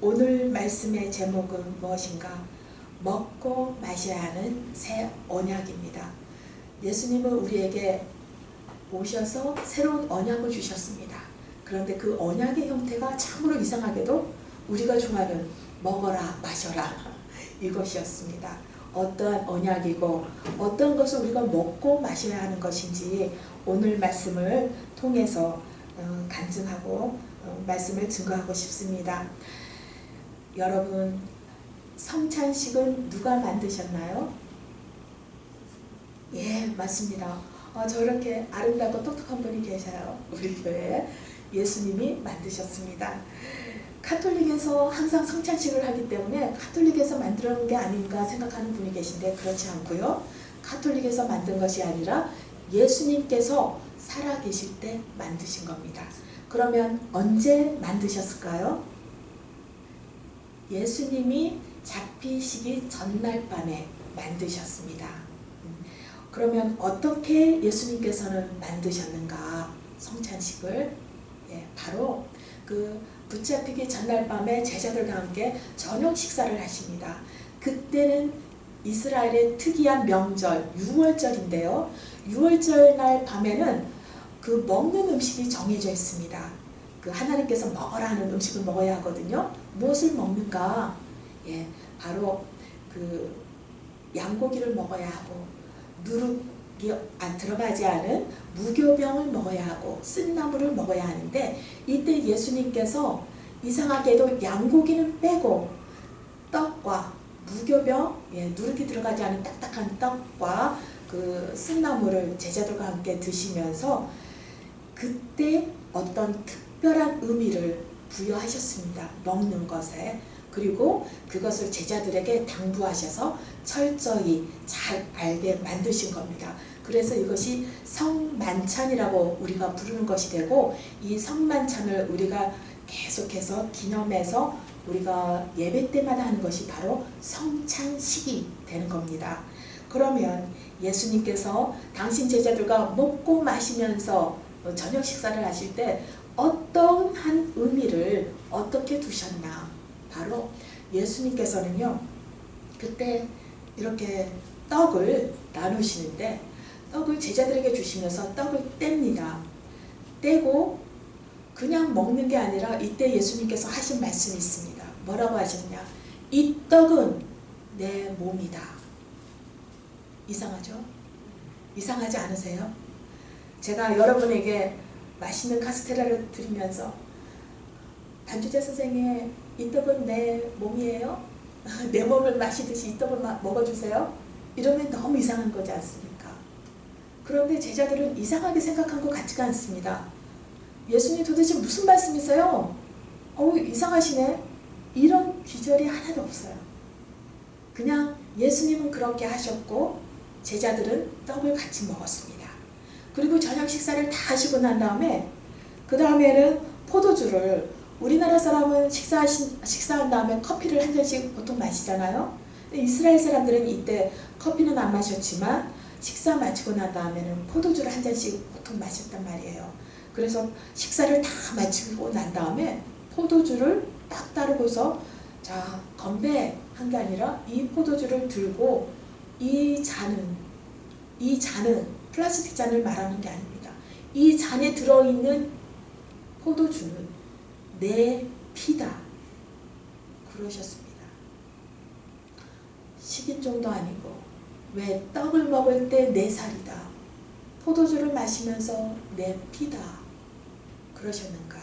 오늘 말씀의 제목은 무엇인가? 먹고 마셔야 하는 새 언약입니다. 예수님은 우리에게 오셔서 새로운 언약을 주셨습니다. 그런데 그 언약의 형태가 참으로 이상하게도 우리가 좋아하는 먹어라 마셔라 이것이었습니다. 어떠한 언약이고 어떤 것을 우리가 먹고 마셔야 하는 것인지 오늘 말씀을 통해서 간증하고 말씀을 증거하고 싶습니다. 여러분, 성찬식은 누가 만드셨나요? 예, 맞습니다. 저렇게 아름답고 똑똑한 분이 계셔요. 우리 교회에 예수님이 만드셨습니다. 카톨릭에서 항상 성찬식을 하기 때문에 카톨릭에서 만들어 놓은 게 아닌가 생각하는 분이 계신데 그렇지 않고요. 카톨릭에서 만든 것이 아니라 예수님께서 살아계실 때 만드신 겁니다. 그러면 언제 만드셨을까요? 예수님이 잡히시기 전날 밤에 만드셨습니다. 그러면 어떻게 예수님께서는 만드셨는가? 성찬식을 바로 그 붙잡히기 전날 밤에 제자들과 함께 저녁 식사를 하십니다. 그때는 이스라엘의 특이한 명절 6월절인데요. 6월절 날 밤에는 그 먹는 음식이 정해져 있습니다. 그 하나님께서 먹어라 하는 음식을 먹어야 하거든요. 무엇을 먹는가? 바로 그 양고기를 먹어야 하고 누룩이 들어가지 않은 무교병을 먹어야 하고 쓴나물을 먹어야 하는데 이때 예수님께서 이상하게도 양고기는 빼고 떡과 무교병, 누룩이 들어가지 않은 딱딱한 떡과 그 쓴나물을 제자들과 함께 드시면서 그때 어떤 특별한 의미를 부여하셨습니다. 먹는 것에. 그리고 그것을 제자들에게 당부하셔서 철저히 잘 알게 만드신 겁니다. 그래서 이것이 성만찬이라고 우리가 부르는 것이 되고 이 성만찬을 우리가 계속해서 기념해서 우리가 예배 때마다 하는 것이 바로 성찬식이 되는 겁니다. 그러면 예수님께서 당신 제자들과 먹고 마시면서 저녁 식사를 하실 때 어떠한 의미를 어떻게 두셨나? 바로 예수님께서는요 그때 이렇게 떡을 나누시는데 떡을 제자들에게 주시면서 떡을 뗍니다. 떼고 그냥 먹는 게 아니라 이때 예수님께서 하신 말씀이 있습니다. 뭐라고 하셨냐? 이 떡은 내 몸이다. 이상하죠? 이상하지 않으세요? 제가 여러분에게 맛있는 카스테라를 드리면서 단주자 선생님 이 떡은 내 몸이에요? 내 몸을 마시듯이 이 떡을 먹어주세요? 이러면 너무 이상한 거지 않습니까? 그런데 제자들은 이상하게 생각한 것 같지가 않습니다. 예수님 도대체 무슨 말씀이세요? 이상하시네. 이런 귀절이 하나도 없어요. 그냥 예수님은 그렇게 하셨고 제자들은 떡을 같이 먹었습니다. 그리고 저녁 식사를 다 하시고 난 다음에 그 다음에는 포도주를 우리나라 사람은 식사한 다음에 커피를 한 잔씩 보통 마시잖아요. 이스라엘 사람들은 이때 커피는 안 마셨지만 식사 마치고 난 다음에는 포도주를 한 잔씩 보통 마셨단 말이에요. 그래서 식사를 다 마치고 난 다음에 포도주를 딱 따르고서 자 건배한 게 아니라 이 포도주를 들고 이 잔은 플라스틱 잔을 말하는 게 아닙니다. 이 잔에 들어있는 포도주는 내 피다. 그러셨습니다. 식인종도 아니고 왜 떡을 먹을 때 내 살이다. 포도주를 마시면서 내 피다. 그러셨는가.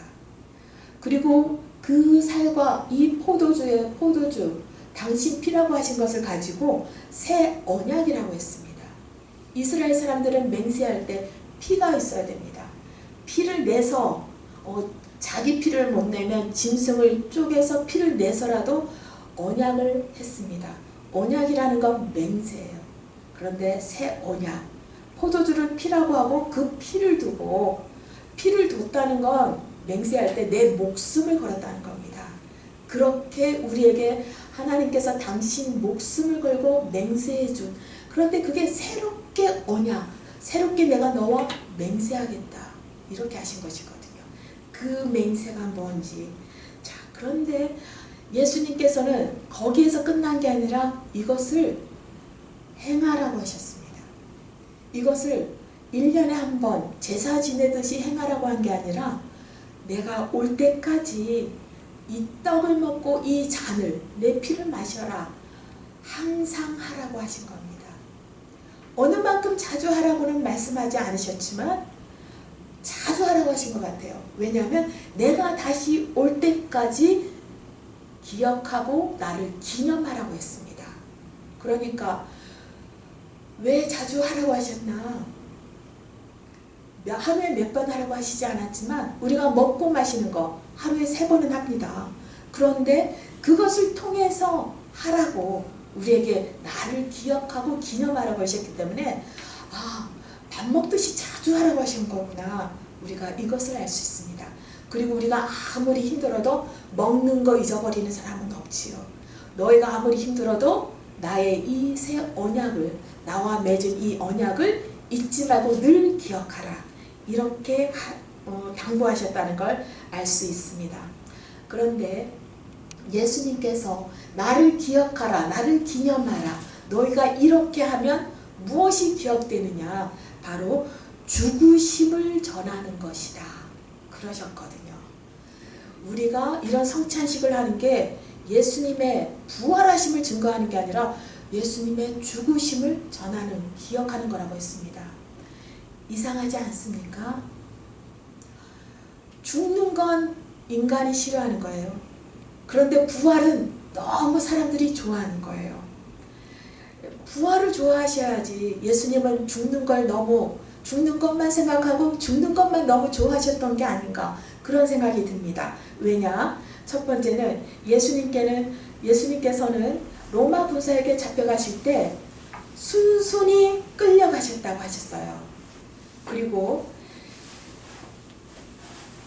그리고 그 살과 이 포도주 당신 피라고 하신 것을 가지고 새 언약이라고 했습니다. 이스라엘 사람들은 맹세할 때 피가 있어야 됩니다. 피를 내서 자기 피를 못 내면 짐승을 쪼개서 피를 내서라도 언약을 했습니다. 언약이라는 건 맹세예요. 그런데 새 언약, 포도주를 피라고 하고 그 피를 두고 피를 뒀다는 건 맹세할 때 내 목숨을 걸었다는 겁니다. 그렇게 우리에게 하나님께서 당신 목숨을 걸고 맹세해 준 그런데 그게 새롭게 언약, 새롭게 내가 너와 맹세하겠다 이렇게 하신 것이거든요. 그 맹세가 뭔지. 자, 그런데 예수님께서는 거기에서 끝난 게 아니라 이것을 행하라고 하셨습니다. 이것을 1년에 한 번 제사 지내듯이 행하라고 한 게 아니라 내가 올 때까지 이 떡을 먹고 이 잔을 내 피를 마셔라 항상 하라고 하신 겁니다. 어느 만큼 자주 하라고는 말씀하지 않으셨지만 자주 하라고 하신 것 같아요. 왜냐하면 내가 다시 올 때까지 기억하고 나를 기념하라고 했습니다. 그러니까 왜 자주 하라고 하셨나? 하루에 몇 번 하라고 하시지 않았지만 우리가 먹고 마시는 거 하루에 3번은 합니다. 그런데 그것을 통해서 하라고 우리에게 나를 기억하고 기념하라고 하셨기 때문에 밥 먹듯이 자주 하라고 하신 거구나. 우리가 이것을 알 수 있습니다. 그리고 우리가 아무리 힘들어도 먹는 거 잊어버리는 사람은 없지요. 너희가 아무리 힘들어도 나의 이 새 언약을, 나와 맺은 이 언약을 잊지 말고 늘 기억하라. 이렇게 당부하셨다는 걸 알 수 있습니다. 그런데 예수님께서 나를 기억하라, 나를 기념하라, 너희가 이렇게 하면 무엇이 기억되느냐? 바로 죽으심을 전하는 것이다. 그러셨거든요. 우리가 이런 성찬식을 하는 게 예수님의 부활하심을 증거하는 게 아니라 예수님의 죽으심을 전하는, 기억하는 거라고 했습니다. 이상하지 않습니까? 죽는 건 인간이 싫어하는 거예요. 그런데 부활은 너무 사람들이 좋아하는 거예요. 부활을 좋아하셔야지. 예수님은 죽는 것만 생각하고 죽는 것만 너무 좋아하셨던 게 아닌가, 그런 생각이 듭니다. 왜냐? 첫 번째는 예수님께서는 로마 군사에게 잡혀가실 때 순순히 끌려가셨다고 하셨어요. 그리고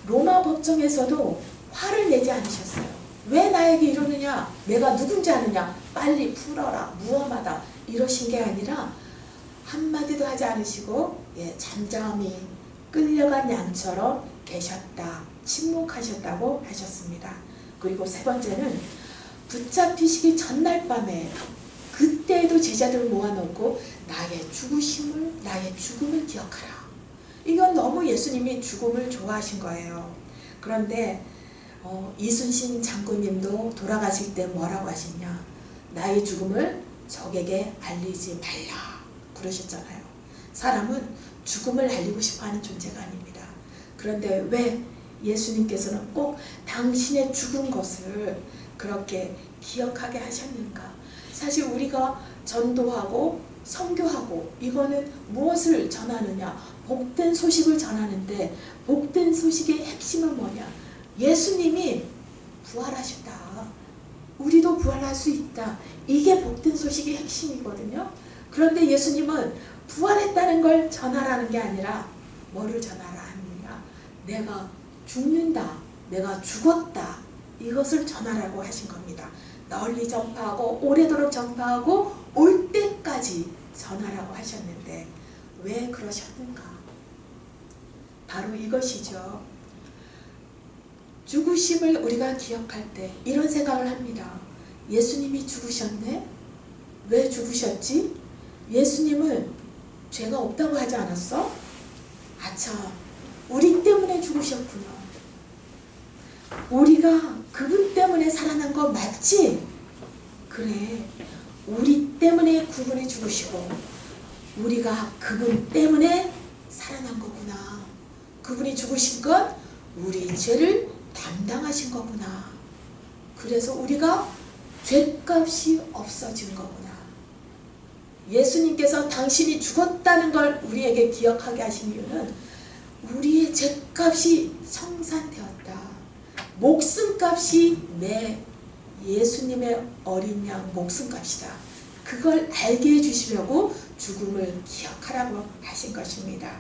로마 법정에서도 화를 내지 않으셨어요. 왜 나에게 이러느냐? 내가 누군지 아느냐? 빨리 풀어라. 무엄하다. 이러신 게 아니라 한마디도 하지 않으시고 잠잠히 끌려간 양처럼 계셨다. 침묵하셨다고 하셨습니다. 그리고 세 번째는 붙잡히시기 전날 밤에 그때에도 제자들을 모아놓고 나의 죽음을 기억하라. 이건 너무 예수님이 죽음을 좋아하신 거예요. 그런데 이순신 장군님도 돌아가실 때 뭐라고 하시냐? 나의 죽음을 적에게 알리지 말라 그러셨잖아요. 사람은 죽음을 알리고 싶어하는 존재가 아닙니다. 그런데 왜 예수님께서는 꼭 당신의 죽은 것을 그렇게 기억하게 하셨는가? 사실 우리가 전도하고 선교하고 이거는 무엇을 전하느냐? 복된 소식을 전하는데 복된 소식의 핵심은 뭐냐? 예수님이 부활하셨다. 우리도 부활할 수 있다. 이게 복된 소식의 핵심이거든요. 그런데 예수님은 부활했다는 걸 전하라는 게 아니라 뭐를 전하라 하느냐? 내가 죽는다. 내가 죽었다. 이것을 전하라고 하신 겁니다. 널리 전파하고 오래도록 전파하고 올 때까지 전하라고 하셨는데 왜 그러셨는가? 바로 이것이죠. 죽으심을 우리가 기억할 때 이런 생각을 합니다. 예수님이 죽으셨네? 왜 죽으셨지? 예수님은 죄가 없다고 하지 않았어? 아차, 우리 때문에 죽으셨구나. 우리가 그분 때문에 살아난 거 맞지? 그래, 우리 때문에 그분이 죽으시고 우리가 그분 때문에 살아난 거구나. 그분이 죽으신 건 우리 죄를 담당하신 거구나. 그래서 우리가 죄값이 없어진 거구나. 예수님께서 당신이 죽었다는 걸 우리에게 기억하게 하신 이유는 우리의 죄값이 청산되었다. 목숨값이 내 예수님의 어린 양 목숨값이다. 그걸 알게 해주시려고 죽음을 기억하라고 하신 것입니다.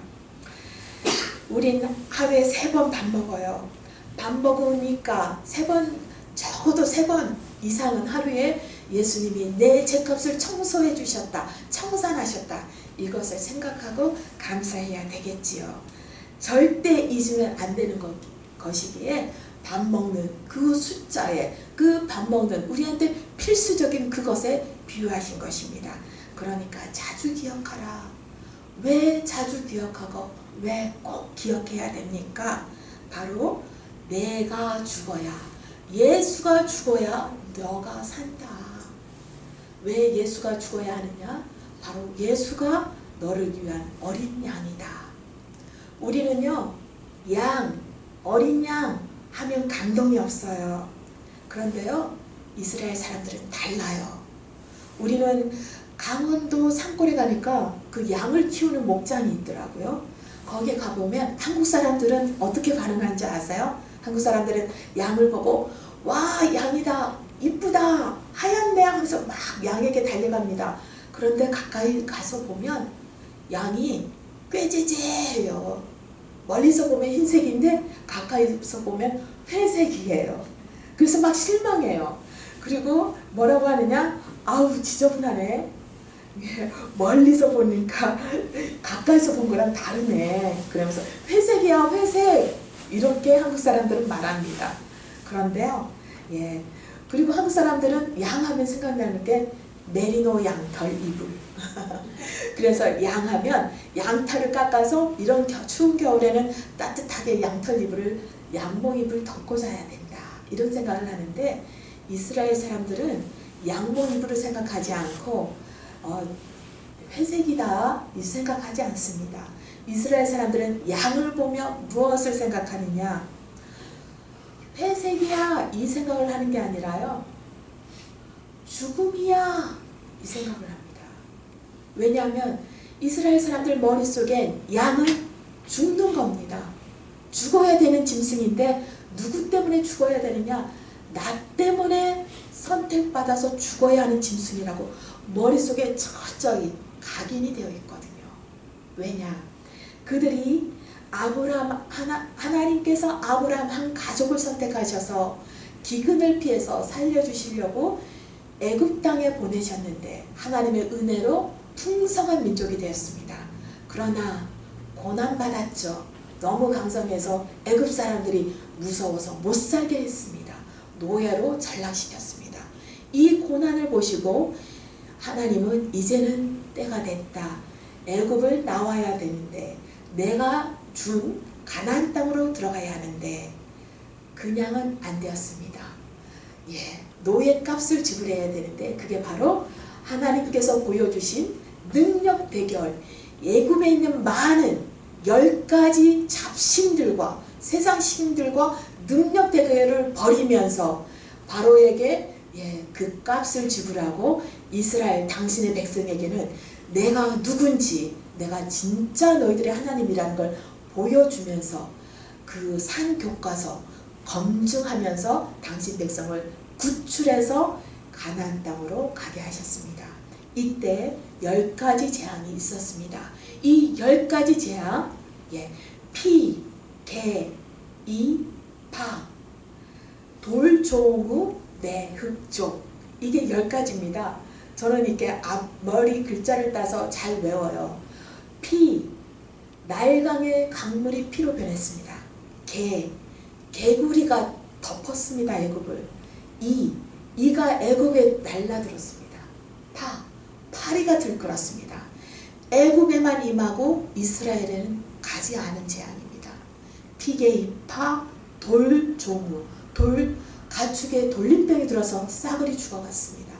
우린 하루에 3번 밥 먹어요. 밥 먹으니까 적어도 3번 이상은 하루에 예수님이 내 죄값을 청소해 주셨다. 청산하셨다. 이것을 생각하고 감사해야 되겠지요. 절대 잊으면 안 되는 것이기에 밥 먹는 그 숫자에, 그 밥 먹는 우리한테 필수적인 그것에 비유하신 것입니다. 그러니까 자주 기억하라. 왜 자주 기억하고 왜 꼭 기억해야 됩니까? 바로 내가 죽어야, 예수가 죽어야 너가 산다. 왜 예수가 죽어야 하느냐? 바로 예수가 너를 위한 어린 양이다. 우리는요, 어린 양 하면 감동이 없어요. 그런데요, 이스라엘 사람들은 달라요. 우리는 강원도 산골에 가니까 그 양을 키우는 목장이 있더라고요. 거기에 가보면 한국 사람들은 어떻게 반응하는지 아세요? 한국 사람들은 양을 보고 와, 양이다, 이쁘다, 하얗네 하면서 막 양에게 달려갑니다. 그런데 가까이 가서 보면 양이 꾀지지해요. 멀리서 보면 흰색인데 가까이서 보면 회색이에요. 그래서 막 실망해요. 그리고 뭐라고 하느냐? 아우, 지저분하네. 멀리서 보니까 가까이서 본 거랑 다르네. 그러면서 회색이야, 회색. 이렇게 한국 사람들은 말합니다. 그런데요, 그리고 한국 사람들은 양하면 생각나는 게 메리노 양털 이불. 그래서 양하면 양털을 깎아서 이런 추운 겨울에는 따뜻하게 양털 이불을, 양모 이불을 덮고 자야 된다. 이런 생각을 하는데 이스라엘 사람들은 양모 이불을 생각하지 않고 회색이다 이 생각하지 않습니다. 이스라엘 사람들은 양을 보며 무엇을 생각하느냐? 회색이야 이 생각을 하는 게 아니라요, 죽음이야 이 생각을 합니다. 왜냐하면 이스라엘 사람들 머릿속엔 양은 죽는 겁니다. 죽어야 되는 짐승인데 누구 때문에 죽어야 되느냐? 나 때문에 선택받아서 죽어야 하는 짐승이라고 머릿속에 철저히 각인이 되어 있거든요. 왜냐? 그들이 하나님께서 아브라함 한 가족을 선택하셔서 기근을 피해서 살려주시려고 애굽 땅에 보내셨는데 하나님의 은혜로 풍성한 민족이 되었습니다. 그러나 고난받았죠. 너무 강성해서 애굽 사람들이 무서워서 못 살게 했습니다. 노예로 전락시켰습니다. 이 고난을 보시고 하나님은 이제는 때가 됐다. 애굽을 나와야 되는데, 내가 준 가나안 땅으로 들어가야 하는데 그냥은 안 되었습니다. 노예값을 지불해야 되는데 그게 바로 하나님께서 보여주신 능력 대결, 애굽에 있는 많은 10가지 잡신들과 세상 신들과 능력 대결을 벌이면서 바로에게 그 값을 지불하고 이스라엘 당신의 백성에게는 내가 누군지, 내가 진짜 너희들의 하나님이라는 걸 보여주면서 그 산 교과서 검증하면서 당신 백성을 구출해서 가나안 땅으로 가게 하셨습니다. 이때 10가지 재앙이 있었습니다. 이 10가지 재앙, 피, 개, 이, 파, 돌조무, 매, 흑조, 이게 10가지입니다. 저는 이렇게 앞머리 글자를 따서 잘 외워요. 피, 나일강의 강물이 피로 변했습니다. 개, 개구리가 덮었습니다. 애굽을. 이가 애굽에 날라들었습니다. 파, 파리가 들끓었습니다. 애굽에만 임하고 이스라엘에는 가지 않은 재앙입니다. 피게이파, 돌조무, 가축에 돌림병이 들어서 싸그리 죽어갔습니다.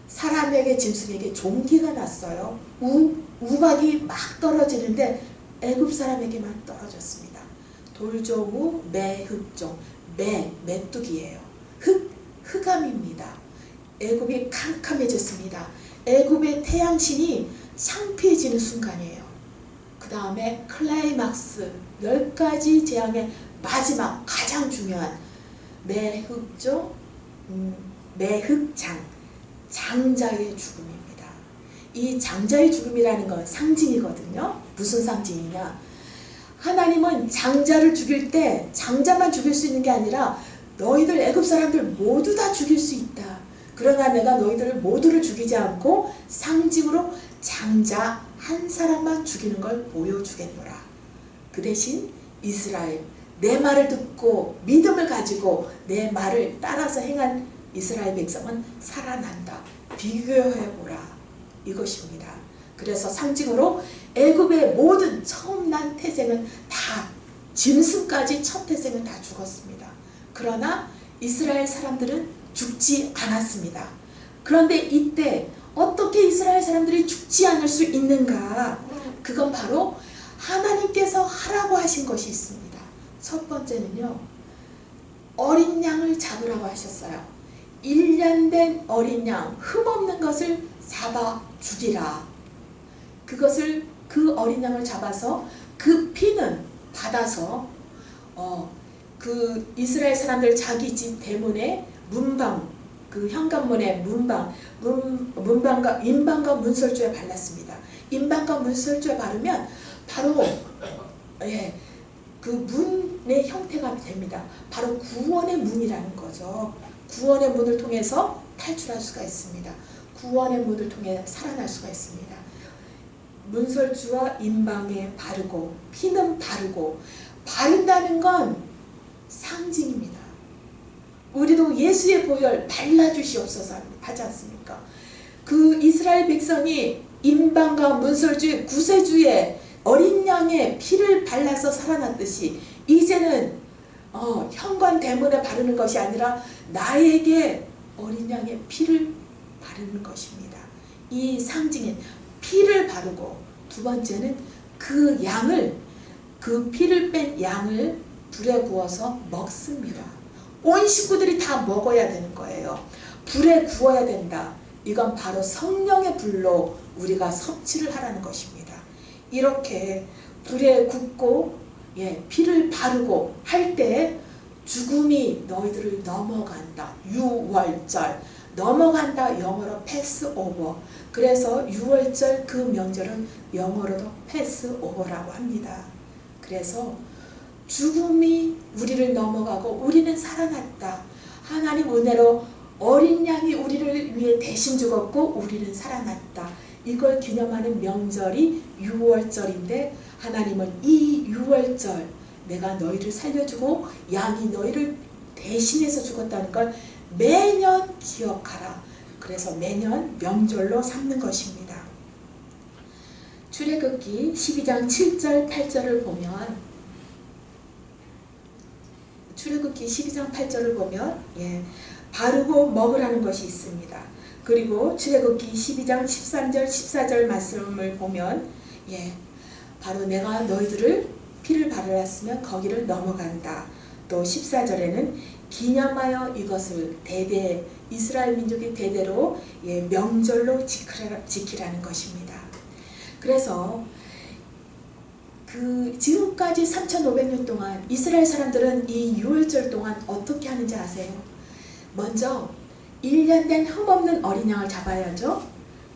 사람에게, 짐승에게 종기가 났어요. 우박이 막 떨어지는데 애굽 사람에게만 떨어졌습니다. 돌조무, 매, 흑종. 메뚜기예요. 흑암입니다. 애굽이 캄캄해졌습니다. 애굽의 태양신이 창피해지는 순간이에요. 그 다음에 클라이막스, 10가지 재앙의 마지막 가장 중요한 매흑종, 매흑장, 장자의 죽음입니다. 이 장자의 죽음이라는 건 상징이거든요. 무슨 상징이냐? 하나님은 장자를 죽일 때 장자만 죽일 수 있는 게 아니라 너희들 애굽 사람들 모두 다 죽일 수 있다. 그러나 내가 너희들 모두를 죽이지 않고 상징으로 장자 한 사람만 죽이는 걸 보여주겠노라. 그 대신 이스라엘 내 말을 듣고 믿음을 가지고 내 말을 따라서 행한 이스라엘 백성은 살아난다. 비교해보라. 이것입니다. 그래서 상징으로 애굽의 모든 처음 난 태생은 다, 짐승까지 첫 태생은 다 죽었습니다. 그러나 이스라엘 사람들은 죽지 않았습니다. 그런데 이때 어떻게 이스라엘 사람들이 죽지 않을 수 있는가? 그건 바로 하나님께서 하라고 하신 것이 있습니다. 첫 번째는요, 어린 양을 잡으라고 하셨어요. 1년 된 어린 양, 흠없는 것을 잡아 죽이라. 그것을, 그 어린 양을 잡아서 그 피는 받아서 그 이스라엘 사람들 자기 집 대문에 문방, 그 현관문에 문방과 인방과 문설주에 발랐습니다. 인방과 문설주에 바르면 바로 그 문의 형태가 됩니다. 바로 구원의 문이라는 거죠. 구원의 문을 통해서 탈출할 수가 있습니다. 구원의 문을 통해 살아날 수가 있습니다. 문설주와 인방에 바르고 피는 바르고, 바른다는 건 상징입니다. 우리도 예수의 보혈 발라주시옵소서 하지 않습니까? 그 이스라엘 백성이 인방과 문설주의 구세주의 어린 양의 피를 발라서 살아났듯이 이제는 현관 대문에 바르는 것이 아니라 나에게 어린 양의 피를 바르는 것입니다. 이 상징인 피를 바르고, 두 번째는 그 양을, 그 피를 뺀 양을 불에 구워서 먹습니다. 온 식구들이 다 먹어야 되는 거예요. 불에 구워야 된다. 이건 바로 성령의 불로 우리가 섭취를 하라는 것입니다. 이렇게 불에 굽고 피를 바르고 할 때 죽음이 너희들을 넘어간다. 유월절, 넘어간다. 영어로 패스오버. 그래서 6월절 그 명절은 영어로도 패스오버라고 합니다. 그래서 죽음이 우리를 넘어가고 우리는 살아났다. 하나님 은혜로 어린 양이 우리를 위해 대신 죽었고 우리는 살아났다. 이걸 기념하는 명절이 6월절인데 하나님은 이 6월절, 내가 너희를 살려주고 양이 너희를 대신해서 죽었다는 걸 매년 기억하라. 그래서 매년 명절로 삼는 것입니다. 출애굽기 12장 7절 8절을 보면, 출애굽기 12장 8절을 보면 바르고 먹으라는 것이 있습니다. 그리고 출애굽기 12장 13절 14절 말씀을 보면 바로 내가 너희들을 피를 바르랬으면 거기를 넘어간다. 또 14절에는 기념하여 이것을 대대, 이스라엘 민족이 대대로 명절로 지키라는 것입니다. 그래서 지금까지 3500년 동안 이스라엘 사람들은 이 6월절 동안 어떻게 하는지 아세요? 먼저 1년 된 흠없는 어린 양을 잡아야죠.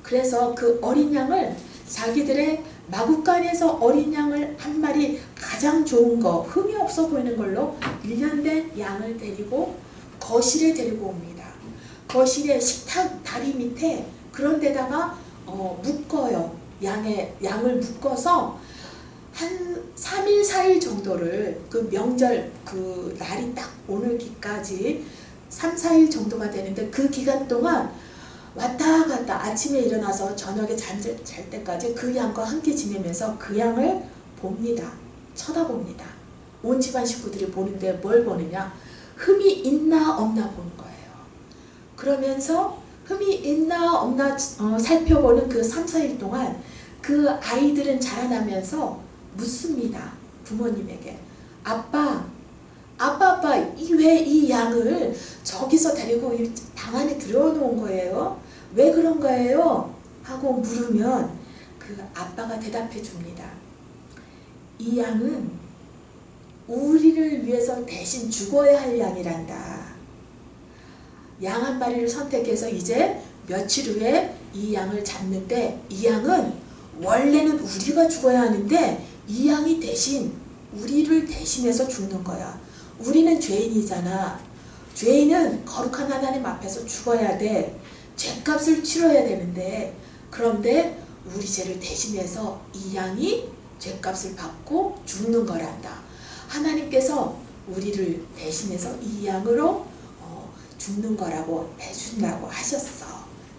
그래서 그 어린 양을 자기들의 마구간에서 어린 양을 한 마리 가장 좋은 거, 흠이 없어 보이는 걸로 1년 된 양을 데리고 거실에 데리고 옵니다. 거실에 식탁 다리 밑에 그런 데다가 묶어요. 양을 묶어서 한 3일 4일 정도를, 그 명절 그 날이 딱 오늘기까지 3, 4일 정도가 되는데 그 기간 동안 왔다 갔다 아침에 일어나서 저녁에 잘 때까지 그 양과 함께 지내면서 그 양을 봅니다. 쳐다봅니다. 온 집안 식구들이 보는데 뭘 보느냐? 흠이 있나 없나 보는 거예요. 그러면서 흠이 있나 없나 살펴보는 그 3, 4일 동안 그 아이들은 자라나면서 묻습니다. 부모님에게. 아빠, 왜 이 양을 저기서 데리고 방 안에 들여놓은 거예요? 왜 그런 거예요? 하고 물으면 그 아빠가 대답해 줍니다. 이 양은 우리를 위해서 대신 죽어야 할 양이란다. 양 한 마리를 선택해서 이제 며칠 후에 이 양을 잡는데, 이 양은 원래는 우리가 죽어야 하는데 이 양이 대신 우리를 대신해서 죽는 거야. 우리는 죄인이잖아. 죄인은 거룩한 하나님 앞에서 죽어야 돼. 죄값을 치러야 되는데, 그런데 우리 죄를 대신해서 이 양이 죄값을 받고 죽는 거란다. 하나님께서 우리를 대신해서 이 양으로 죽는 거라고 해준다고 하셨어.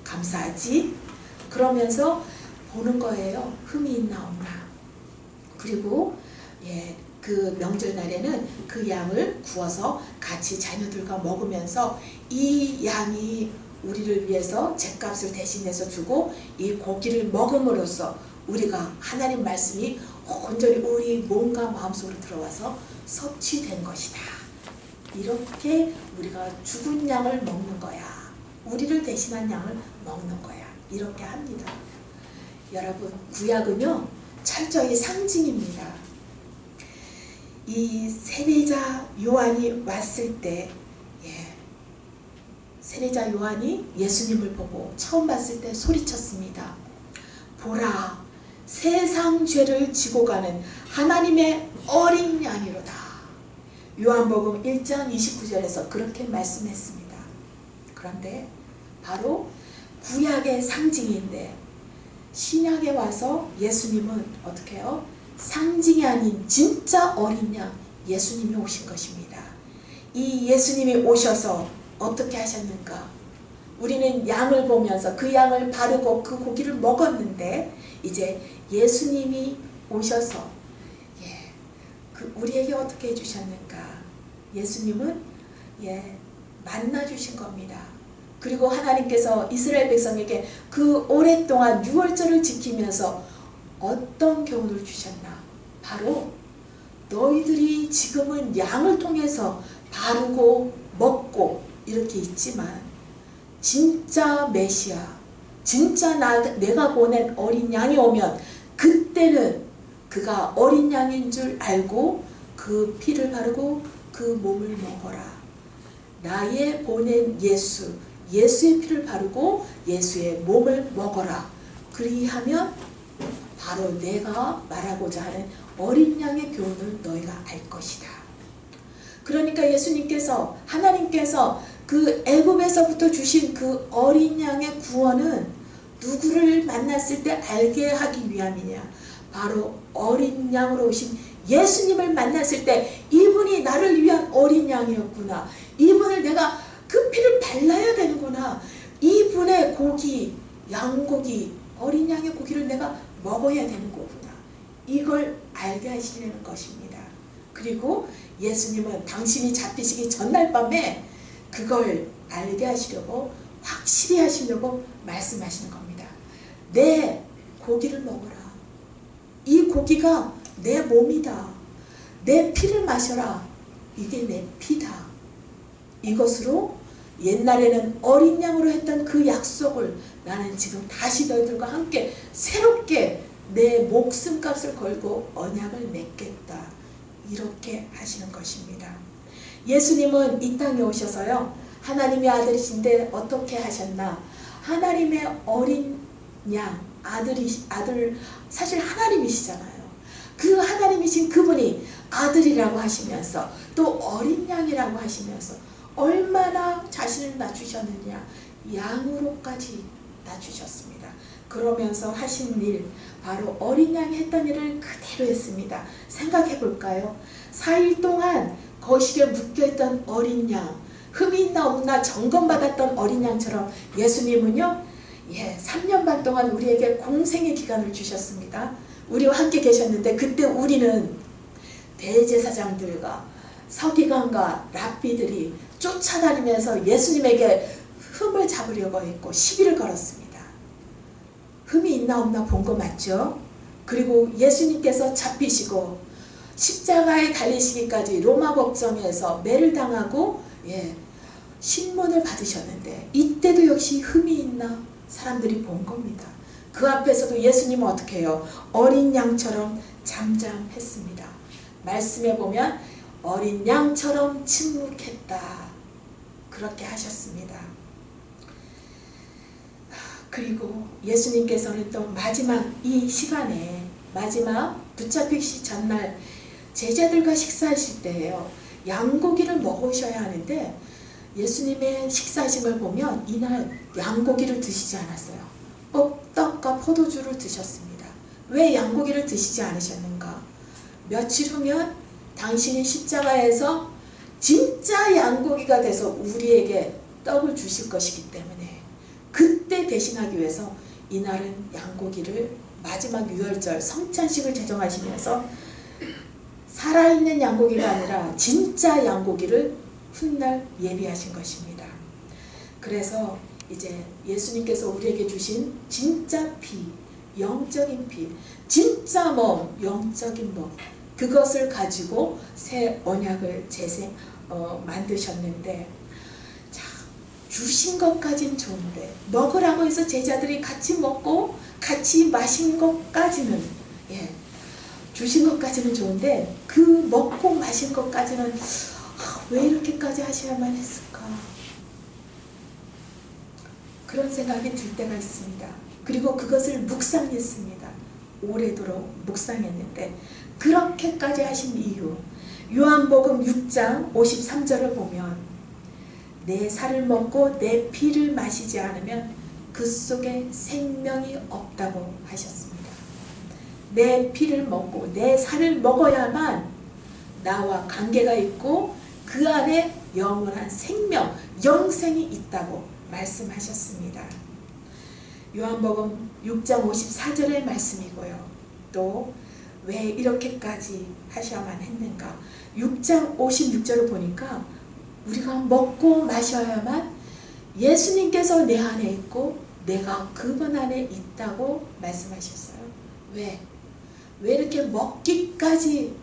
감사하지? 그러면서 보는 거예요. 흠이 있나 없나. 그리고 그 명절날에는 그 양을 구워서 같이 자녀들과 먹으면서 이 양이 우리를 위해서 죗값을 대신해서 주고 이 고기를 먹음으로써 우리가 하나님 말씀이 온전히 우리 몸과 마음속으로 들어와서 섭취된 것이다. 이렇게 우리가 죽은 양을 먹는 거야. 우리를 대신한 양을 먹는 거야. 이렇게 합니다. 여러분, 구약은요 철저히 상징입니다. 이 세례자 요한이 왔을 때 세례자 요한이 예수님을 보고 처음 봤을 때 소리쳤습니다. 보라, 세상 죄를 지고 가는 하나님의 어린 양이로다. 요한복음 1장 29절에서 그렇게 말씀했습니다. 그런데 바로 구약의 상징인데 신약에 와서 예수님은 어떻게 해요? 상징이 아닌 진짜 어린 양 예수님이 오신 것입니다. 이 예수님이 오셔서 어떻게 하셨는가? 우리는 양을 보면서 그 양을 바르고 그 고기를 먹었는데 이제 예수님이 오셔서 우리에게 어떻게 해주셨는가? 예수님은 만나 주신 겁니다. 그리고 하나님께서 이스라엘 백성에게 그 오랫동안 유월절을 지키면서 어떤 교훈을 주셨나? 바로 너희들이 지금은 양을 통해서 바르고 먹고 이렇게 있지만 진짜 메시아, 진짜 내가 보낸 어린 양이 오면 그때는 그가 어린 양인 줄 알고 그 피를 바르고 그 몸을 먹어라. 나의 보낸 예수, 예수의 피를 바르고 예수의 몸을 먹어라. 그리하면 바로 내가 말하고자 하는 어린 양의 교훈을 너희가 알 것이다. 그러니까 예수님께서, 하나님께서 그 애굽에서부터 주신 그 어린 양의 구원은 누구를 만났을 때 알게 하기 위함이냐? 바로 어린 양으로 오신 예수님을 만났을 때 이분이 나를 위한 어린 양이었구나. 이분을 내가 그 피를 발라야 되는구나. 이분의 고기, 양고기, 어린 양의 고기를 내가 먹어야 되는 거구나. 이걸 알게 하시려는 것입니다. 그리고 예수님은 당신이 잡히시기 전날 밤에 그걸 알게 하시려고, 확실히 하시려고 말씀하시는 겁니다. 내 고기를 먹어라. 이 고기가 내 몸이다. 내 피를 마셔라. 이게 내 피다. 이것으로 옛날에는 어린 양으로 했던 그 약속을 나는 지금 다시 너희들과 함께 새롭게 내 목숨값을 걸고 언약을 맺겠다. 이렇게 하시는 것입니다. 예수님은 이 땅에 오셔서요, 하나님의 아들이신데 어떻게 하셨나? 하나님의 어린 양, 아들, 사실 하나님이시잖아요. 그 하나님이신 그분이 아들이라고 하시면서 또 어린 양이라고 하시면서 얼마나 자신을 낮추셨느냐? 양으로까지 낮추셨습니다. 그러면서 하신 일, 바로 어린 양이 했던 일을 그대로 했습니다. 생각해 볼까요? 4일 동안 거실에 묶여있던 어린 양, 흠이 있나 없나 점검받았던 어린 양처럼 예수님은요, 3년 반 동안 우리에게 공생의 기간을 주셨습니다. 우리와 함께 계셨는데 그때 우리는 대제사장들과 서기관과 랍비들이 쫓아다니면서 예수님에게 흠을 잡으려고 했고 시비를 걸었습니다. 흠이 있나 없나 본 거 맞죠? 그리고 예수님께서 잡히시고 십자가에 달리시기까지 로마 법정에서 매를 당하고 신문을 받으셨는데 이때도 역시 흠이 있나 사람들이 본 겁니다. 그 앞에서도 예수님은 어떻게 해요? 어린 양처럼 잠잠했습니다. 말씀에 보면 어린 양처럼 침묵했다. 그렇게 하셨습니다. 그리고 예수님께서는 또 마지막 이 시간에, 마지막 붙잡히시 전날 제자들과 식사하실 때예요. 양고기를 먹으셔야 하는데 예수님의 식사하신 걸 보면 이날 양고기를 드시지 않았어요. 떡과 포도주를 드셨습니다. 왜 양고기를 드시지 않으셨는가? 며칠 후면 당신이 십자가에서 진짜 양고기가 돼서 우리에게 떡을 주실 것이기 때문에 그때 대신하기 위해서 이날은 양고기를 마지막 유월절 성찬식을 제정하시면서 살아있는 양고기가 아니라 진짜 양고기를 훗날 예비하신 것입니다. 그래서 이제 예수님께서 우리에게 주신 진짜 피, 영적인 피, 진짜 몸, 영적인 몸, 그것을 가지고 새 언약을 만드셨는데, 자, 주신 것까지는 좋은데 먹으라고 해서 제자들이 같이 먹고 같이 마신 것까지는, 주신 것까지는 좋은데 그 먹고 마신 것까지는 왜 이렇게까지 하셔야만 했을까? 그런 생각이 들 때가 있습니다. 그리고 그것을 묵상했습니다. 오래도록 묵상했는데 그렇게까지 하신 이유, 요한복음 6장 53절을 보면 내 살을 먹고 내 피를 마시지 않으면 그 속에 생명이 없다고 하셨습니다. 내 피를 먹고 내 살을 먹어야만 나와 관계가 있고 그 안에 영원한 생명, 영생이 있다고 말씀하셨습니다. 요한복음 6장 54절의 말씀이고요. 또 왜 이렇게까지 하셔야만 했는가? 6장 56절을 보니까 우리가 먹고 마셔야만 예수님께서 내 안에 있고 내가 그분 안에 있다고 말씀하셨어요. 왜? 왜 이렇게 먹기까지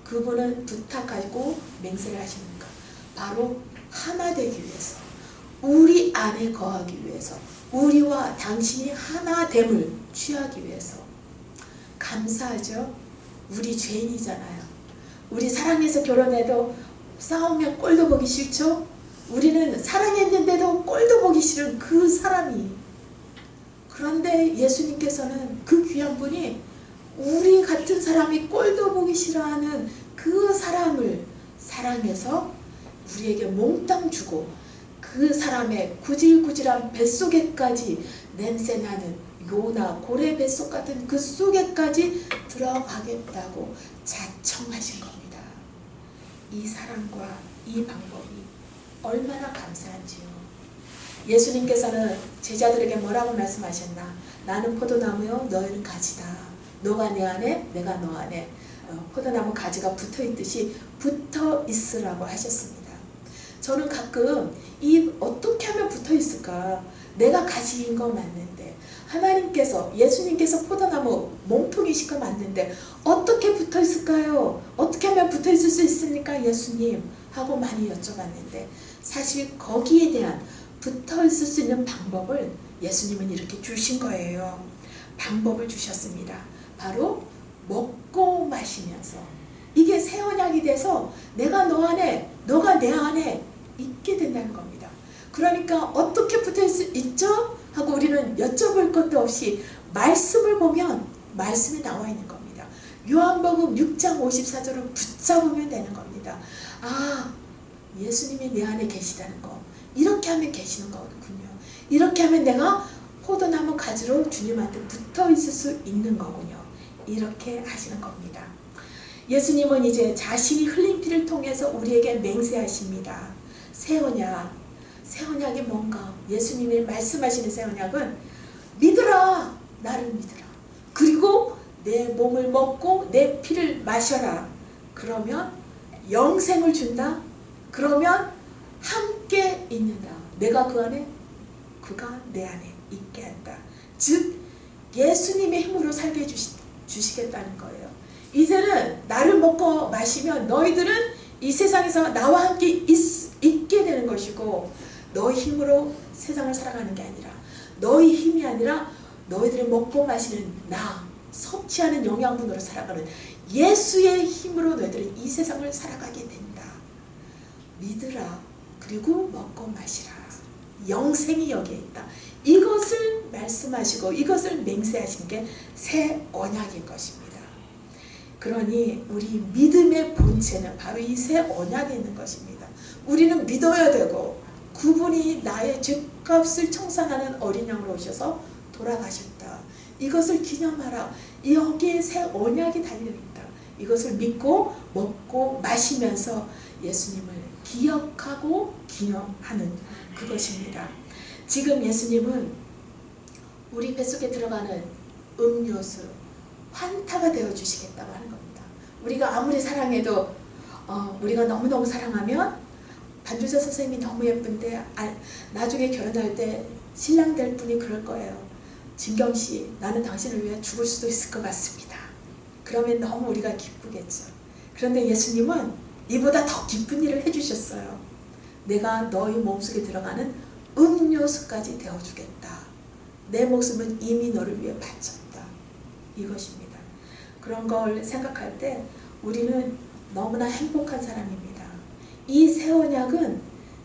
그분은 부탁하고 맹세를 하시는가? 바로 하나 되기 위해서, 우리 안에 거하기 위해서, 우리와 당신이 하나됨을 취하기 위해서. 감사하죠? 우리 죄인이잖아요. 우리 사랑해서 결혼해도 싸우면 꼴도 보기 싫죠? 우리는 사랑했는데도 꼴도 보기 싫은 그 사람이, 그런데 예수님께서는 그 귀한 분이 우리 같은 사람이 꼴도 보기 싫어하는 그 사람을 사랑해서 우리에게 몽땅 주고 그 사람의 구질구질한 뱃속에까지 냄새나는 요나 고래 뱃속 같은 그 속에까지 들어가겠다고 자청하신 겁니다. 이 사랑과 이 방법이 얼마나 감사한지요. 예수님께서는 제자들에게 뭐라고 말씀하셨나? 나는 포도나무요 너희는 가지다. 너가 내 안에 내가 너 안에 포도나무 가지가 붙어있듯이 붙어있으라고 하셨습니다. 저는 가끔 어떻게 하면 붙어있을까? 내가 가지인 거 맞는데 하나님께서, 예수님께서 포도나무 몸통이신 거 맞는데 어떻게 붙어있을까요? 어떻게 하면 붙어있을 수 있습니까 예수님? 하고 많이 여쭤봤는데 사실 거기에 대한 붙어있을 수 있는 방법을 예수님은 이렇게 주신 거예요. 방법을 주셨습니다. 바로 먹고 마시면서 이게 새 언약이 돼서 내가 너 안에 너가 내 안에 있게 된다는 겁니다. 그러니까 어떻게 붙어있을 수 있죠? 하고 우리는 여쭤볼 것도 없이 말씀을 보면 말씀이 나와 있는 겁니다. 요한복음 6장 54절을 붙잡으면 되는 겁니다. 아, 예수님이 내 안에 계시다는 거, 이렇게 하면 계시는 거군요. 이렇게 하면 내가 포도나무 가지로 주님한테 붙어 있을 수 있는 거군요. 이렇게 하시는 겁니다. 예수님은 이제 자신이 흘린 피를 통해서 우리에게 맹세하십니다. 새 언약. 새 언약이 뭔가? 예수님이 말씀하시는 새 언약은 믿으라. 나를 믿으라. 그리고 내 몸을 먹고 내 피를 마셔라. 그러면 영생을 준다. 그러면 함께 있는다. 내가 그 안에, 그가 내 안에 있게 한다. 즉 예수님의 힘으로 살게 주시겠다는 거예요. 이제는 나를 먹고 마시면 너희들은 이 세상에서 나와 함께 있게 되는 것이고, 너희 힘으로 세상을 살아가는 게 아니라, 너희 힘이 아니라 너희들이 먹고 마시는 나, 섭취하는 영양분으로 살아가는 예수의 힘으로 너희들이 이 세상을 살아가게 된다. 믿으라. 그리고 먹고 마시라. 영생이 여기에 있다. 이것을 말씀하시고 이것을 맹세하신 게 새 언약인 것입니다. 그러니 우리 믿음의 본체는 바로 이 새 언약에 있는 것입니다. 우리는 믿어야 되고, 그분이 나의 죄값을 청산하는 어린 양으로 오셔서 돌아가셨다. 이것을 기념하라. 여기에 새 언약이 달려있다. 이것을 믿고 먹고 마시면서 예수님을 기억하고 기념하는 그것입니다. 지금 예수님은 우리 뱃속에 들어가는 음료수, 환타가 되어주시겠다고 하는 겁니다. 우리가 아무리 사랑해도 우리가 너무너무 사랑하면 반주자 선생님이 너무 예쁜데 나중에 결혼할 때 신랑 될 분이 그럴 거예요. 진경씨, 나는 당신을 위해 죽을 수도 있을 것 같습니다. 그러면 너무 우리가 기쁘겠죠. 그런데 예수님은 이보다 더 기쁜 일을 해주셨어요. 내가 너희 몸속에 들어가는 음료수까지 되어주겠다. 내 목숨은 이미 너를 위해 바쳤다. 이것입니다. 그런 걸 생각할 때 우리는 너무나 행복한 사람입니다. 이 새 언약은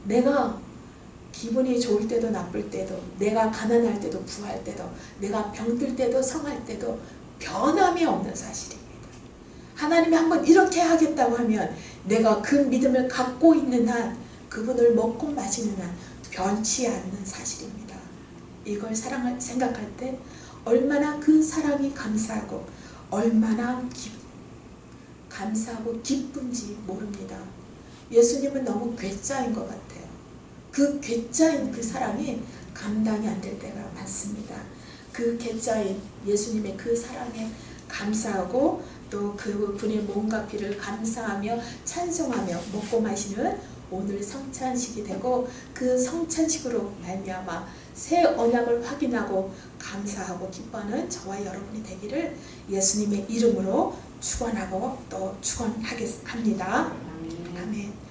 내가 기분이 좋을 때도 나쁠 때도, 내가 가난할 때도 부할 때도, 내가 병들 때도 성할 때도 변함이 없는 사실입니다. 하나님이 한번 이렇게 하겠다고 하면 내가 그 믿음을 갖고 있는 한, 그분을 먹고 마시는 한 변치 않는 사실입니다. 이걸 생각할 때 얼마나 그 사랑이 감사하고 얼마나 감사하고 기쁜지 모릅니다. 예수님은 너무 괴짜인 것 같아요. 그 괴짜인 그 사랑이 감당이 안 될 때가 많습니다. 그 괴짜인 예수님의 그 사랑에 감사하고 또 그분의 몸과 피를 감사하며 찬송하며 먹고 마시는 오늘 성찬식이 되고, 그 성찬식으로 말미암아 새 언약을 확인하고 감사하고 기뻐하는 저와 여러분이 되기를 예수님의 이름으로 축원하고 또 축원하겠습니다. 아멘.